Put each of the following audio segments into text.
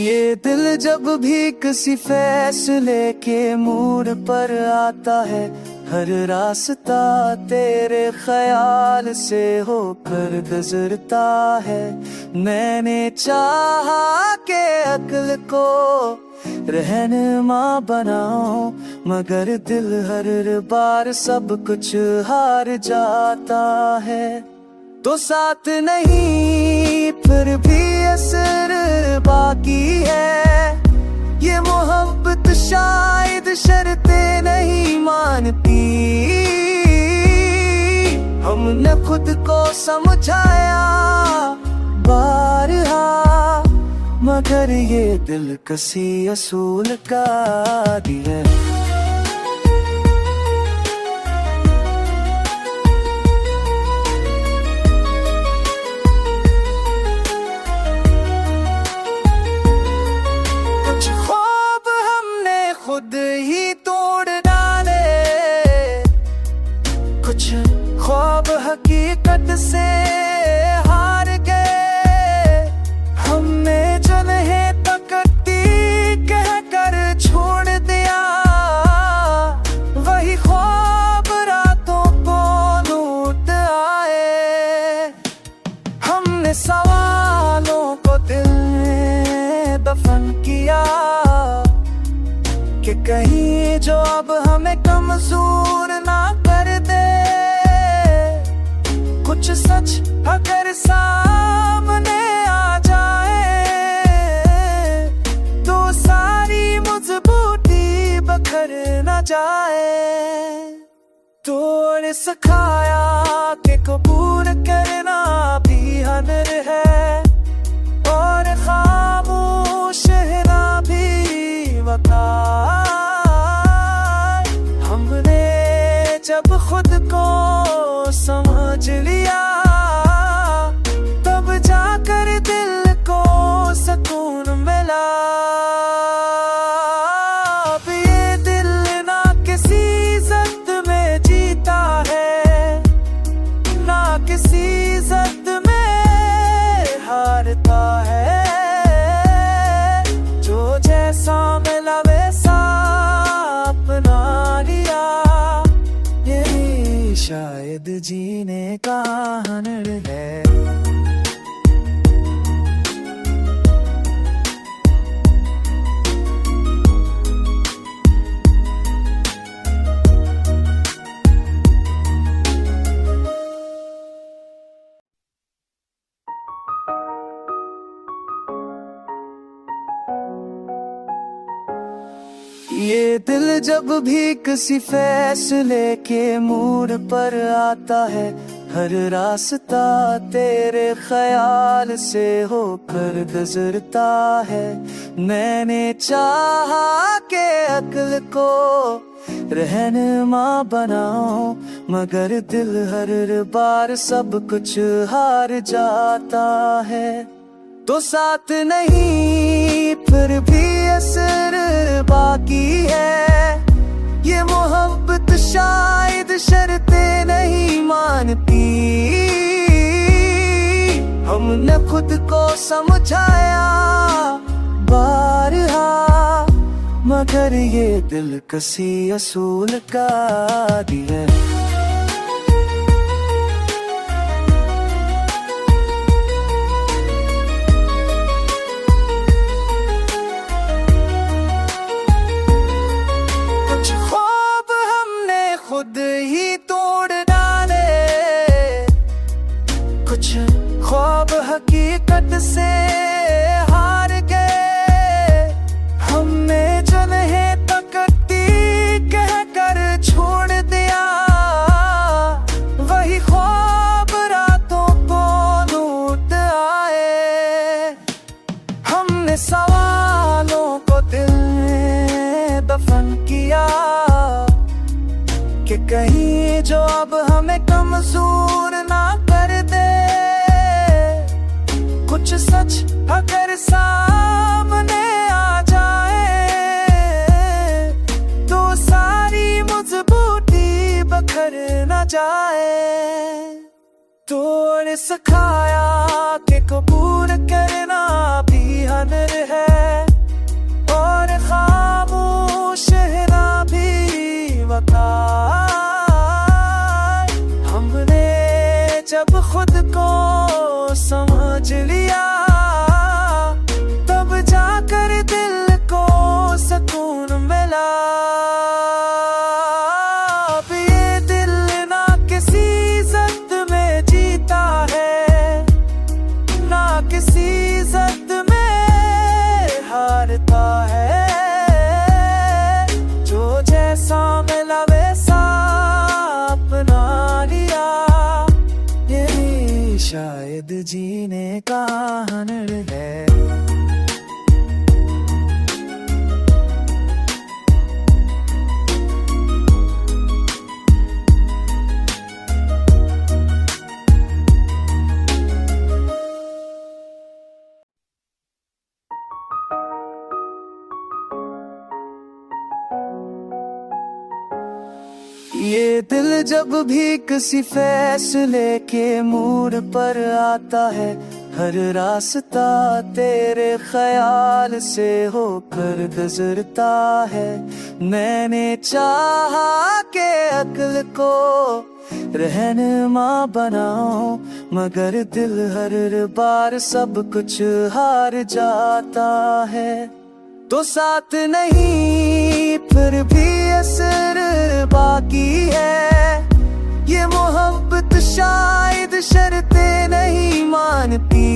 ये दिल जब भी किसी फैसले के मोड़ पर आता है, हर रास्ता तेरे ख्याल से होकर गुजरता है। मैंने चाहा के अक्ल को रहनुमा बनाऊं, मगर दिल हर बार सब कुछ हार जाता है। तो साथ नहीं फिर भी असर बाकी है, ये मोहब्बत शायद शर्तें नहीं मानती। हमने खुद को समझाया बारहा, मगर ये दिल किसी असूल का आदी है। खुद ही तोड़ डाले, कुछ ख्वाब हकीकत से हार गए। हमने जन्हें तकती कह कर छोड़ दिया, वही ख्वाब रातों को लौट आए। हमने सवालों को दिल में दफन किया कि कहीं जो अब हमें कमजोर ना कर दे। कुछ सच अगर सामने आ जाए, तो सारी मजबूती बखर ना जाए। तोड़ सिखाया कि कबूल करना भी हनर है, और खामोश रहना भी वकार। हमने जब खुद को समझ लिया, तब जाकर दिल को सुकून मिला। अब ये दिल ना किसी जद में जीता है, ना किसी जद में हारता है। जो जैसा मिला वैसा अपना लिया, यही शायद जीने का हुनर है। ये दिल जब भी किसी फैसले के मोड़ पर आता है, हर रास्ता तेरे ख्याल से होकर गुजरता है। मैंने चाहा के अक्ल को रहनुमा बनाऊं, मगर दिल हर बार सब कुछ हार जाता है। तो साथ नहीं फिर भी असर बाकी है, ये मोहब्बत शायद शर्तें नहीं मानती। हमने खुद को समझाया बारहा, मगर ये दिल किसी असूल का आदी है। खुद ही तोड़ डाले, कुछ ख्वाब हकीकत से हार गए। हमने जन्हें तकती कह कर छोड़ दिया, वही ख्वाब रातों को लौट आए। हमने सवालों को दिल में दफन किया कि कहीं जो अब हमें कमजोर ना कर दे। कुछ सच अगर सामने आ जाए, तो सारी मजबूती बखर ना जाए। तोड़ सिखाया कि कबूल करना भी हनर है, खुद को समझ लिया, तब जाकर दिल को सुकून मिला। अब ये दिल ना किसी इज्जत में जीता है, ना किसी इज्जत में हारता है। जो जैसा मिला वैसा अपना लिया, यही शायद जीने का हुनर है। ये दिल जब भी किसी फैसले के मूड पर आता है, हर रास्ता तेरे ख्याल से होकर गुजरता है। मैंने चाहा के अक्ल को रहनुमा बनाऊं, मगर दिल हर बार सब कुछ हार जाता है। तो साथ नहीं फिर भी असर बाकी है, ये मोहब्बत शायद शर्तें नहीं मानती।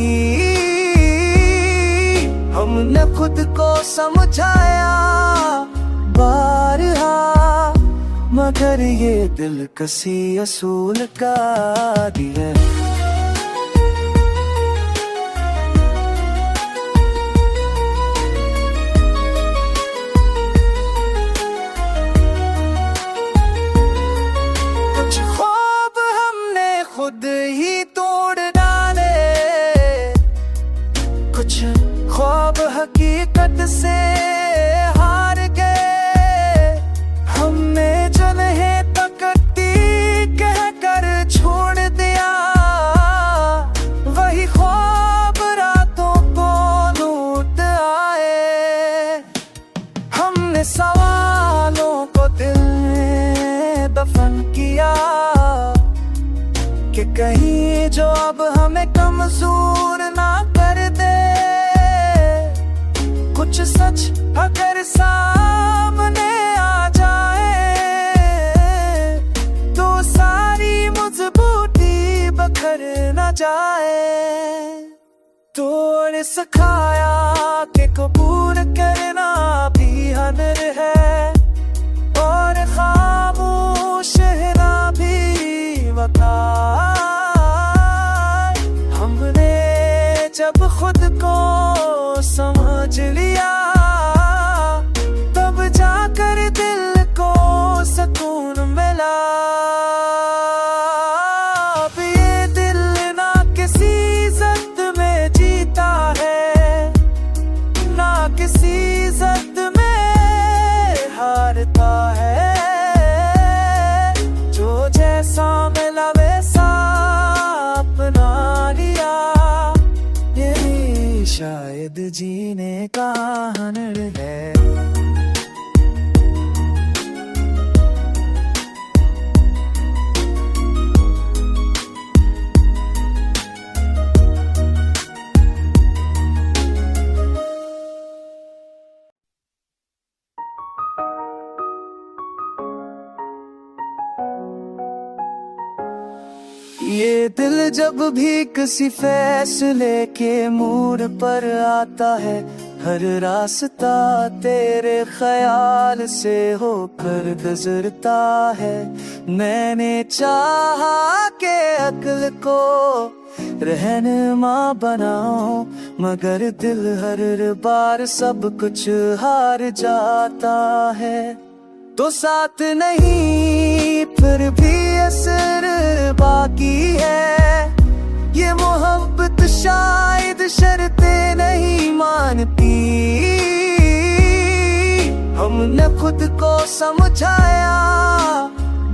हमने खुद को समझाया बारहा, मगर ये दिल किसी असूल का आदी है। खुद ही तोड़ डाले, कुछ ख्वाब हकीकत से हार गए। हमने जो नहीं तकती कह कर छोड़ दिया, वही ख्वाब रातों को लूट आए। हमने सवालों को दिल में दफन किया, कि कहीं जो अब हमें कमजोर ना कर दे। कुछ सच अगर सामने आ जाए, तो सारी मजबूती बखर ना जाए। तोड़ सिखाया कि कबूल करना भी हुनर है, और खामोश रहना भी वकार। हमने जब खुद को समझ लिया, तब जाकर दिल को सुकून मिला। अब ये दिल ना किसी इज्जत में जीता है, ना किसी इज्जत में हारता है। जो जैसा मिला वैसा अपना लिया, यही शायद जीने का हुनर है। ये दिल जब भी किसी फैसले के मूड पर आता है, हर रास्ता तेरे ख्याल से होकर गुजरता है। मैंने चाहा के अक्ल को रहनुमा बनाऊं, मगर दिल हर बार सब कुछ हार जाता है। तो साथ नहीं फिर भी असर बाकी है, ये मोहब्बत शायद शर्तें नहीं मानती। हमने खुद को समझाया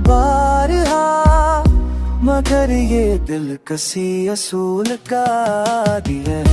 बारहा, मगर ये दिल किसी असूल का आदी है।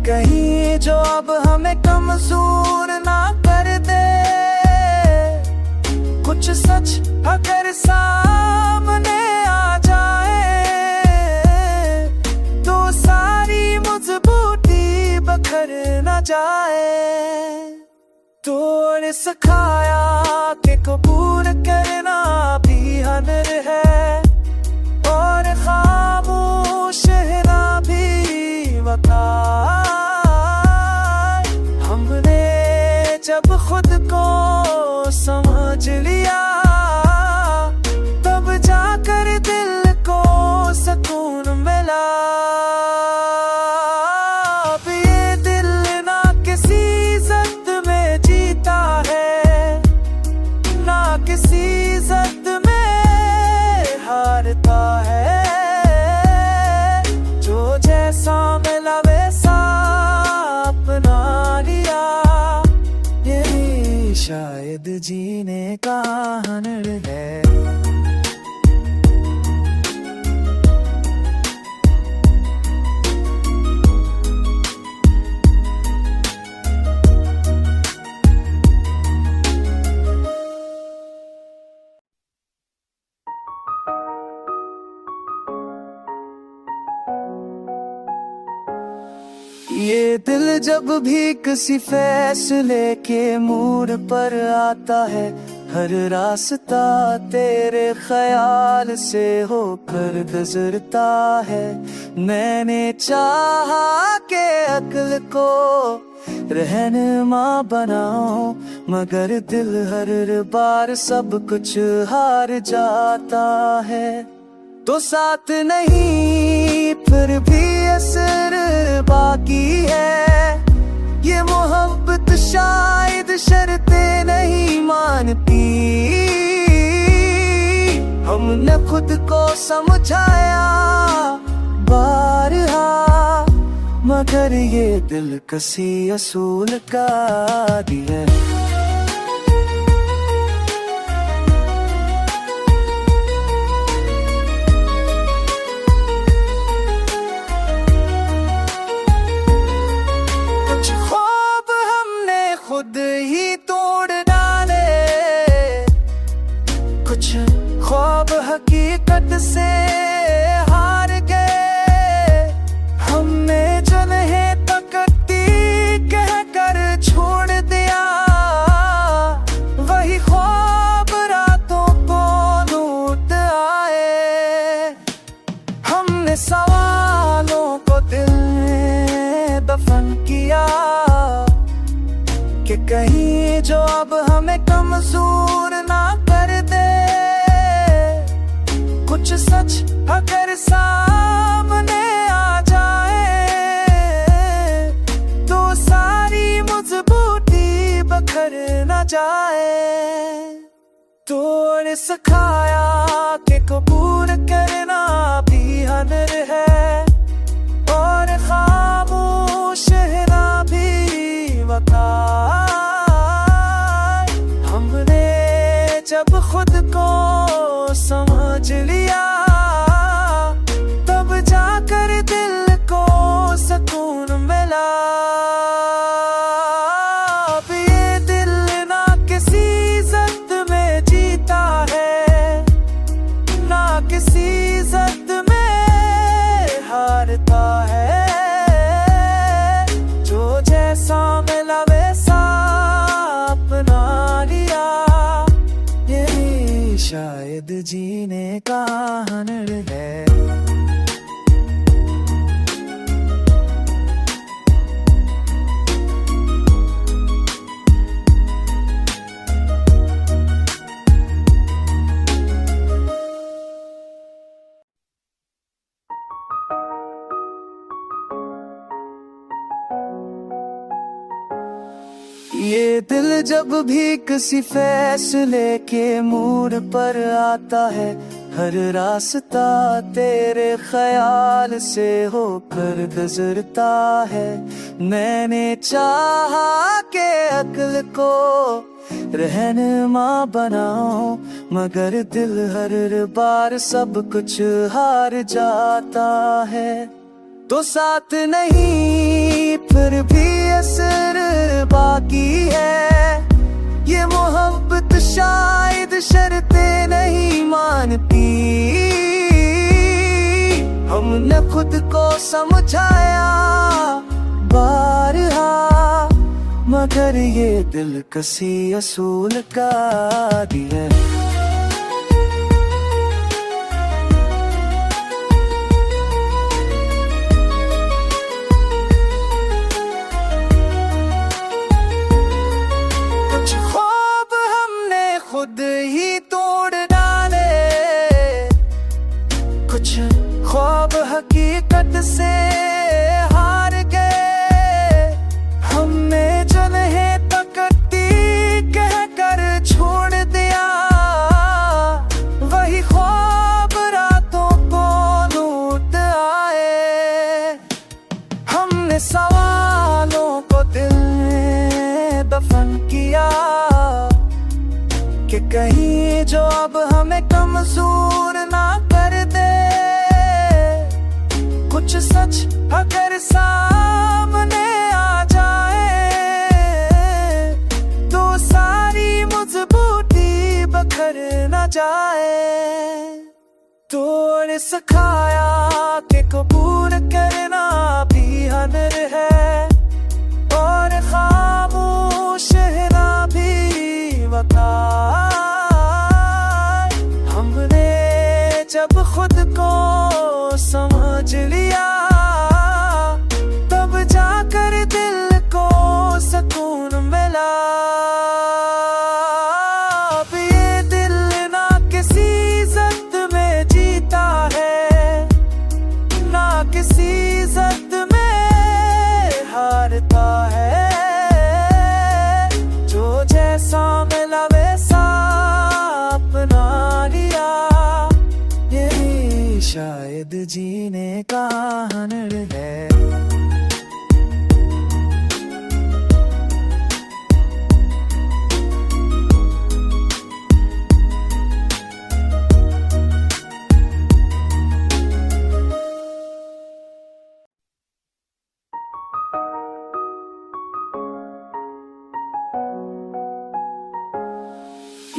कहीं जो अब हमें कमजोर ना कर दे। कुछ सच अगर सामने आ जाए तो सारी मजबूती बखर न जाए। तोड़ सिखाया कि कबूल करना भी हनर है और खामोश रहना भी वकार। हमने जब खुद को समझ लिया तब जाकर दिल को सुकून मिला। अब ये दिल ना किसी जद में जीता है, ना किसी जद में हारता है। जो जैसा मिला वैसा अपना लिया, यही शायद जीने का हुनर है। ये दिल जब भी किसी फैसले के मोड़ पर आता है, हर रास्ता तेरे ख्याल से होकर गुजरता है। मैंने चाहा के अक्ल को रहनुमा बनाऊं, मगर दिल हर बार सब कुछ हार जाता है। तो साथ नहीं फिर भी असर बाकी है। ये मोहब्बत शायद शर्तें नहीं मानती। हमने खुद को समझाया बारहा, मगर ये दिल किसी असूल का आदी है। खुद ही तोड़ डाले, कुछ ख्वाब हकीकत से हार गए। हमने जिन्हें तकती कहकर छोड़ दिया, वही ख्वाब रातों को लूट आए। हमने सवालों को दिल में दफन किया कि कहीं जो अब हमें कमजोर ना कर दे। कुछ सच अगर सामने आ जाए तो सारी मजबूती बखर न जाए। तोड़ सिखाया कि कबूल करना भी हनर है और खामोश रहना भी वकार। जब खुद को समझ लिया तब जाकर दिल को सुकून मिला। अब ये दिल ना किसी जद में जीता है, ना किसी जद में हारता है। जो जैसा मिला वैसा अपना लिया, शायद जीने का हुनर है। ये दिल जब भी किसी फैसले के मोड़ पर आता है, हर रास्ता तेरे ख्याल से होकर गुजरता है। मैंने चाहा के अक्ल को रहनुमा बनाऊं, मगर दिल हर बार सब कुछ हार जाता है। तो साथ नहीं फिर भी असर बाकी है। ये मोहब्बत शायद शर्तें नहीं मानती, हमने खुद को समझाया बारहा, मगर ये दिल कसी असूल का दी है। कुछ ख्वाब हमने खुद ही तोड़ डाले, कुछ ख्वाब हकीकत से हार गए। हमने जो नहीं तकती कह कर छोड़ दिया, वही ख्वाब रातों को लूट आए। हमने सवालों को दिल में दफन किया कि कहीं जो अब हमें कमजोर ना कर दे। कुछ सच अगर सामने आ जाए तो सारी मजबूती बखर न जाए। तोड़ सिखाया कि कबूल करना भी हनर है, और खामोश रहना भी वफा। हमने जब खुद को समझ लिया, तब जाकर दिल को सुकून मिला। अब ये दिल ना किसी इज्जत में जीता है, ना किसी इज्जत में हारता है। जो जैसा मिला वैसा अपना लिया, यही शायद जीने का हुनर है।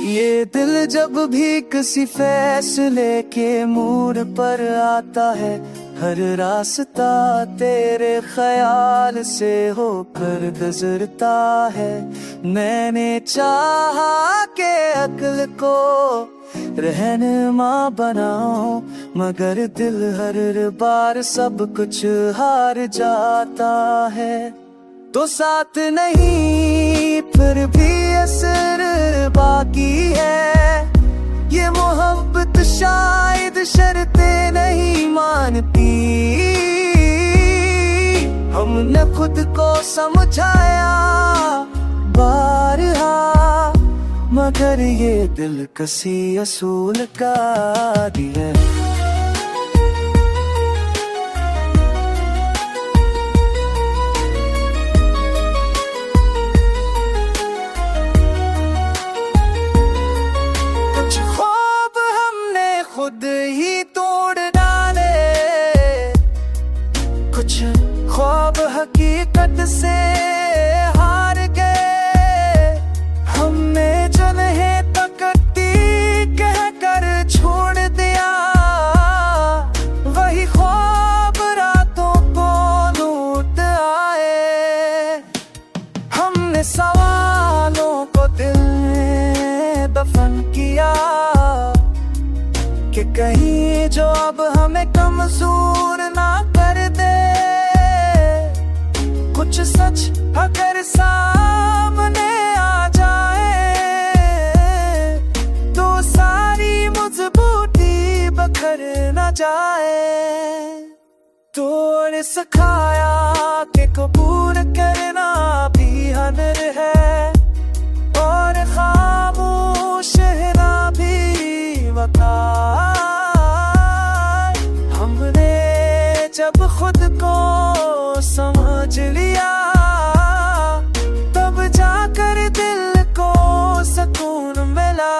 ये दिल जब भी किसी फैसले के मोड़ पर आता है, हर रास्ता तेरे ख्याल से होकर गुजरता है। मैंने चाहा के अक्ल को रहनुमा बनाऊं, मगर दिल हर बार सब कुछ हार जाता है। तो साथ नहीं फिर भी असर बाकी है। ये मोहब्बत शायद शर्तें नहीं मानती, हमने खुद को समझाया बारहा, मगर ये दिल कसी असूल का दी है। खुद ही तोड़ डाले, कुछ ख्वाब हकीकत से हार गए। हमने जो नहीं तकती कह कर छोड़ दिया, वही ख्वाब रातों को लूट आए। हमने सवालों को दिल में दफन किया कि कहीं जो अब हमें कमजोर ना कर दे। कुछ सच अगर सामने आ जाए तो सारी मजबूती बखर न जाए। तोड़ सिखाया कि कबूल करना भी हनर है, और खामोश रहना भी वफा। हमने जब खुद को समझ लिया, तब जाकर दिल को सुकून मिला।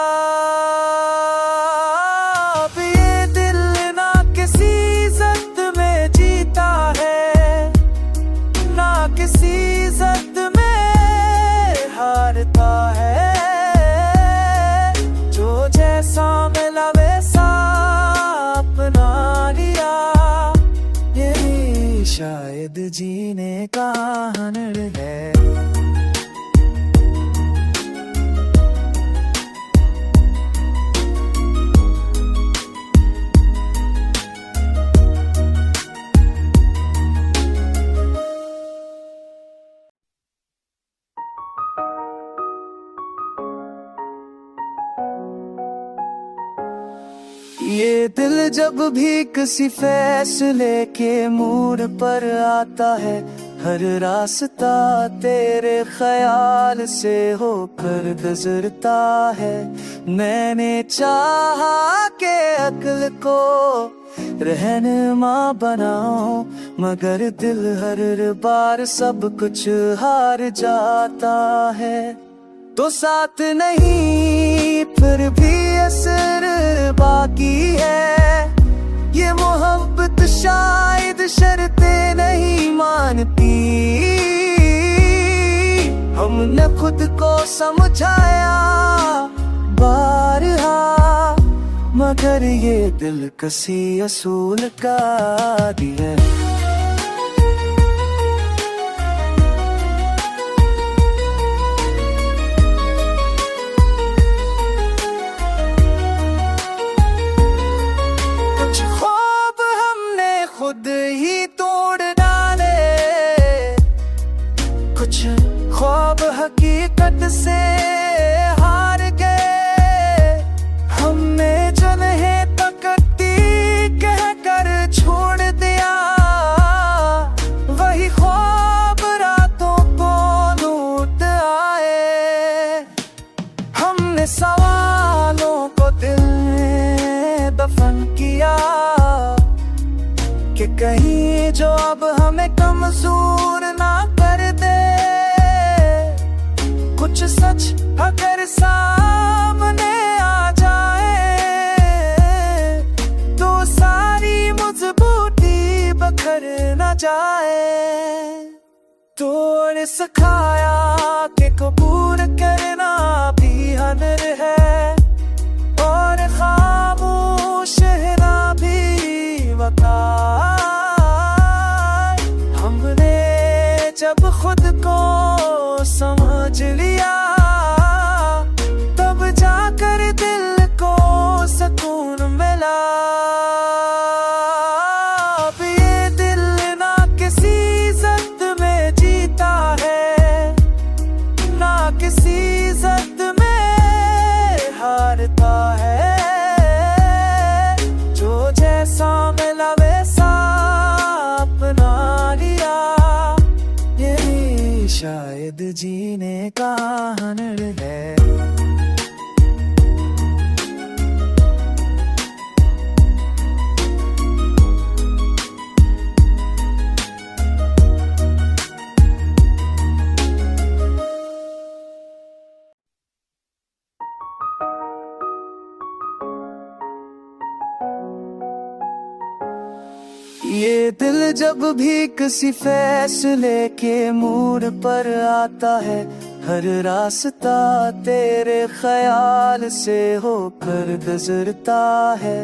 अब ये दिल ना किसी इज्जत में जीता है, शायद जीने का हुनर है। ये दिल जब भी किसी फैसले के मोड़ पर आता है, हर रास्ता तेरे ख्याल से होकर गुजरता है। मैंने चाहा के अक्ल को रहनुमा बनाऊं, मगर दिल हर बार सब कुछ हार जाता है। तो साथ नहीं फिर भी असर बाकी है, ये मोहब्बत शायद शर्तें नहीं मानती। हमने खुद को समझाया बारहा, मगर ये दिल किसी असूल का आदी है। खुद ही तोड़ डाले, कुछ ख्वाब हकीकत से हार गए। हमने जिन्हें तकती कह कर छोड़ दिया, वही ख्वाब रातों को लूट आए। हमने सवालों को दिल में दफन किया कि कहीं जो अब हमें कमजोर ना कर दे। कुछ सच अगर सामने आ जाए, तो सारी मजबूती बखर न जाए। तोड़ सिखाया कि कबूल करना भी हुनर है, और खामोश रहना भी वकार। जब खुद को समझ लिया, तब जाकर दिल को सुकून मिला। अब ये दिल ना किसी इज्जत में जीता है, ना किसी इज्जत में हारता है। जो जैसा मिला वैसा अपना लिया, शायद जीने का हुनर है। ये दिल जब भी किसी फैसले के मोड़ पर आता है, हर रास्ता तेरे ख्याल से होकर गुजरता है।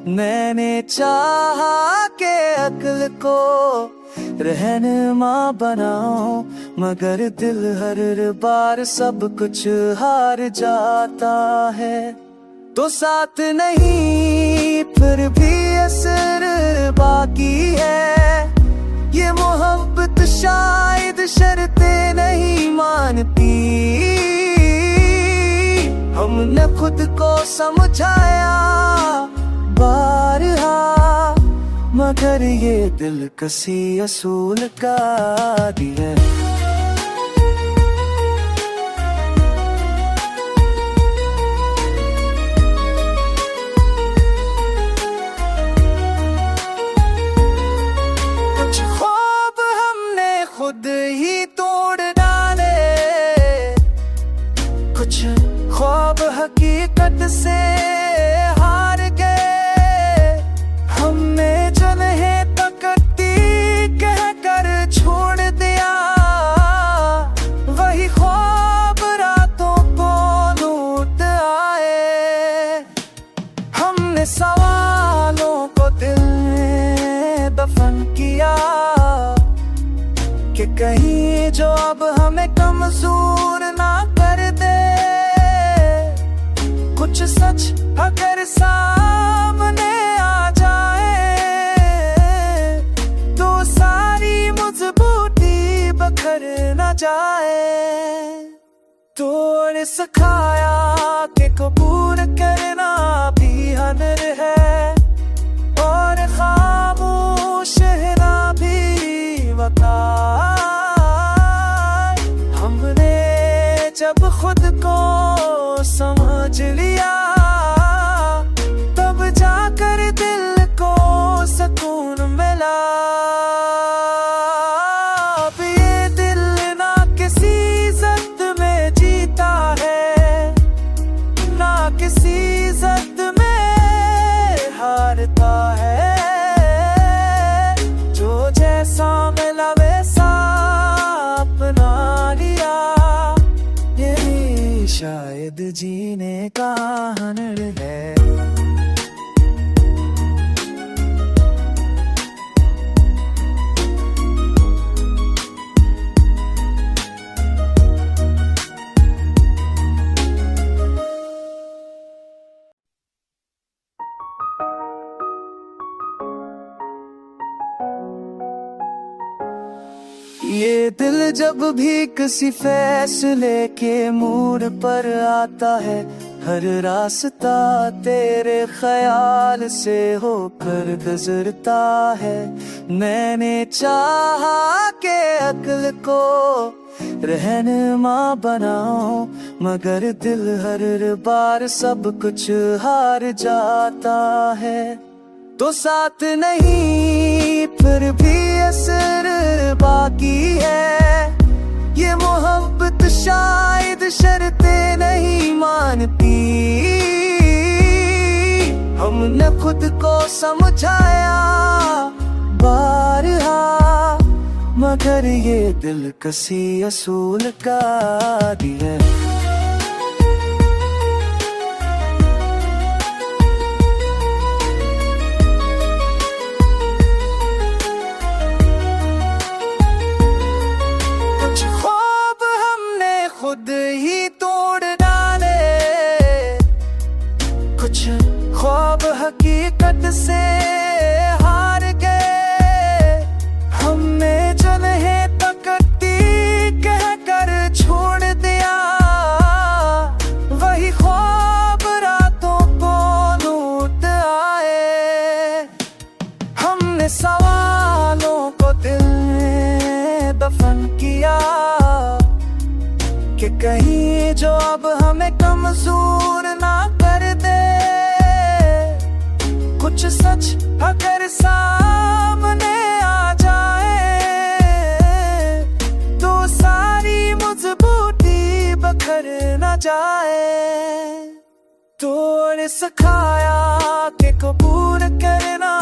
मैंने चाहा के अक्ल को रहनुमा बनाऊं, मगर दिल हर बार सब कुछ हार जाता है। तो साथ नहीं फिर भी असर बाकी है, ये मोहब्बत शायद शर्तें नहीं मानती। हमने खुद को समझाया बारहा, मगर ये दिल किसी असूल का आदी है। खुद ही तोड़ डाले, कुछ ख्वाब हकीकत से हार गए। हमने जिन्हें तकती कह कर छोड़ दिया, वही ख्वाब रातों को लूट आए। हमने सवालों को दिल में दफन किया कि कहीं जो अब हमें कमजोर ना कर दे। कुछ सच अगर सामने आ जाए तो सारी मजबूती बखर ना जाए। तोड़ सिखाया कि कबूल करना भी हनर है और खामोश रहना भी वकार। हमने जब खुद को समझ लिया तब जाकर दिल को सुकून मिला। अब ये दिल ना किसी इज्जत में जीता है, ना किसी इज्जत में हारता है। जो जैसा मिला वैसा अपना लिया, यही शायद जीने का हुनर है। ये दिल जब भी किसी फैसले के मोड़ पर आता है, हर रास्ता तेरे ख्याल से होकर गुजरता है। मैंने चाहा के अक्ल को रहनुमा बनाऊं, मगर दिल हर बार सब कुछ हार जाता है। तो साथ नहीं फिर भी असर बाकी है। ये मोहब्बत शायद शर्तें नहीं मानती। हमने खुद को समझाया बारहा, मगर ये दिल किसी असूल का आदी है। खुद ही तोड़ डाले, कुछ ख्वाब हकीकत से हार गए। हमने जो नहीं तकती कह कर छोड़ दिया, वही ख्वाब रातों को लूट आए। हमने सवालों को दिल में दफन किया कि कहीं जो अब हमें कमजोर ना कर दे। कुछ सच अगर सामने आ जाए तो सारी मजबूती बखर ना जाए। तोड़ सिखाया कि कबूल करना